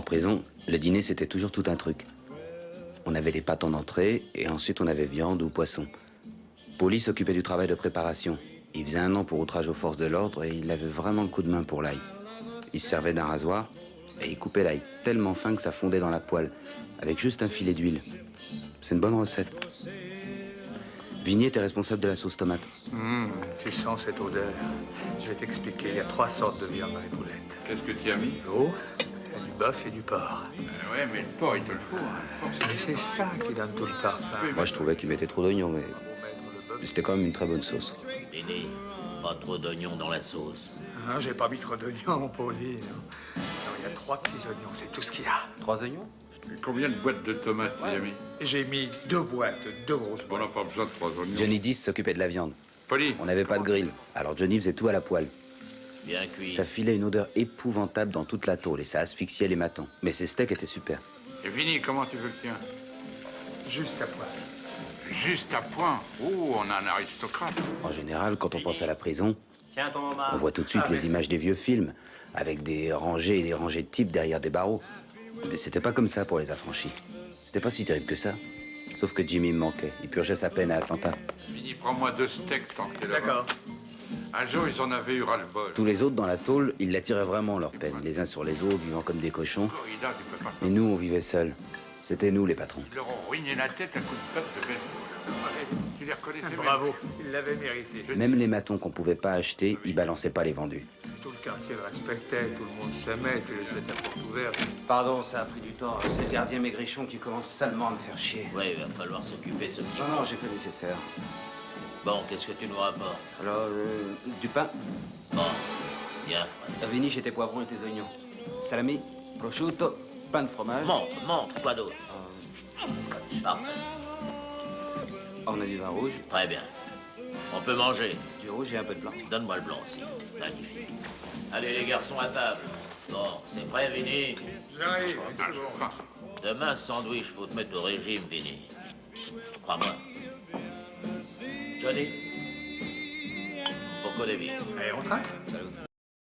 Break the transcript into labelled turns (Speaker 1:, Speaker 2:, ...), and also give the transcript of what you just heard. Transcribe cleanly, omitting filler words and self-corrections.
Speaker 1: En prison, le dîner, c'était toujours tout un truc. On avait des pâtes en entrée, et ensuite on avait viande ou poisson. Paulie s'occupait du travail de préparation. Il faisait 1 an pour outrage aux forces de l'ordre, et il avait vraiment le coup de main pour l'ail. Il se servait d'un rasoir, et il coupait l'ail tellement fin que ça fondait dans la poêle, avec juste un filet d'huile. C'est une bonne recette. Vigny était responsable de la sauce tomate.
Speaker 2: Tu sens cette odeur. Je vais t'expliquer, il y a 3 sortes de viande dans les poulettes.
Speaker 3: Qu'est-ce que tu as mis?
Speaker 2: L'eau, il y a du bœuf et du porc.
Speaker 3: Ouais, mais le porc, il te le faut. Hein.
Speaker 2: Et c'est ça qui donne tout le parfum.
Speaker 1: Moi, je trouvais qu'il mettait trop d'oignons, mais
Speaker 2: Pour mettre le bœuf.
Speaker 1: c'était quand même une très bonne sauce.
Speaker 4: Béni, pas trop d'oignons dans la sauce.
Speaker 2: Non, j'ai pas mis trop d'oignons, Paulie. Non, il y a 3 petits oignons, c'est tout ce qu'il y a.
Speaker 1: 3 oignons?
Speaker 3: Combien de boîtes de tomates tu as mis?
Speaker 2: Et j'ai mis 2 boîtes, 2 grosses
Speaker 3: On
Speaker 2: boîtes.
Speaker 3: n'a pas besoin de 3 oignons.
Speaker 1: Johnny 10 s'occupait de la viande.
Speaker 3: Poli.
Speaker 1: On n'avait pas de grill, alors Johnny faisait tout à la poêle.
Speaker 4: Bien cuit.
Speaker 1: Ça filait une odeur épouvantable dans toute la tôle et ça asphyxiait les matons. Mais ses steaks étaient super.
Speaker 3: Et Vinny, comment tu veux le tien?
Speaker 2: Juste à poil.
Speaker 3: Juste à point. Oh, on a un aristocrate.
Speaker 1: En général, quand on pense à la prison,
Speaker 4: Tiens ton homard.
Speaker 1: on voit tout de suite les images des vieux films, avec des rangées et des rangées de types derrière des barreaux. Mais c'était pas comme ça pour les affranchis. C'était pas si terrible que ça. Sauf que Jimmy me manquait. Il purgeait sa peine à Atlanta.
Speaker 3: Vinny, prends-moi 2 steaks tant que t'es là.
Speaker 2: D'accord.
Speaker 3: Un jour, ils en avaient eu ras-le-bol.
Speaker 1: Tous les autres dans la tôle, ils l'attiraient vraiment leur peine, les uns sur les autres, vivant comme des cochons.
Speaker 3: Corrida, tu peux pas.
Speaker 1: Mais nous, on vivait seuls. C'était nous les patrons.
Speaker 3: Ils leur ont ruiné la tête à coups de patte de baseball. Tu les reconnaissais?
Speaker 2: Bravo, il l'avait mérité.
Speaker 1: Même les matons qu'on pouvait pas acheter, ils balançaient pas les vendus.
Speaker 2: Tout le quartier le respectait, tout le monde s'aimait, tu laissais ta porte ouverte.
Speaker 1: Pardon, ça a pris du temps. C'est le gardien Maigrichon qui commence salement à me faire chier.
Speaker 4: Ouais, il va falloir s'occuper ce petit.
Speaker 1: Non, j'ai fait le nécessaire.
Speaker 4: Bon, qu'est-ce que tu nous rapportes?
Speaker 1: Alors, du pain.
Speaker 4: Bon, bien, frère.
Speaker 1: Vini chez tes poivrons et tes oignons. Salami, prosciutto, pain de fromage.
Speaker 4: Montre, quoi d'autre?
Speaker 1: Scotch.
Speaker 4: Parfait,
Speaker 1: On a du vin rouge,
Speaker 4: très bien. On peut manger.
Speaker 1: du rouge et un peu de blanc.
Speaker 4: Donne-moi le blanc aussi. Magnifique. Allez, les garçons à table. Bon, c'est prêt, Vinny?
Speaker 2: J'arrive, c'est bon.
Speaker 4: Demain, sandwich, faut te mettre au régime, Vinny. Crois-moi. Johnny? Pourquoi les vies?
Speaker 2: Allez, on traque.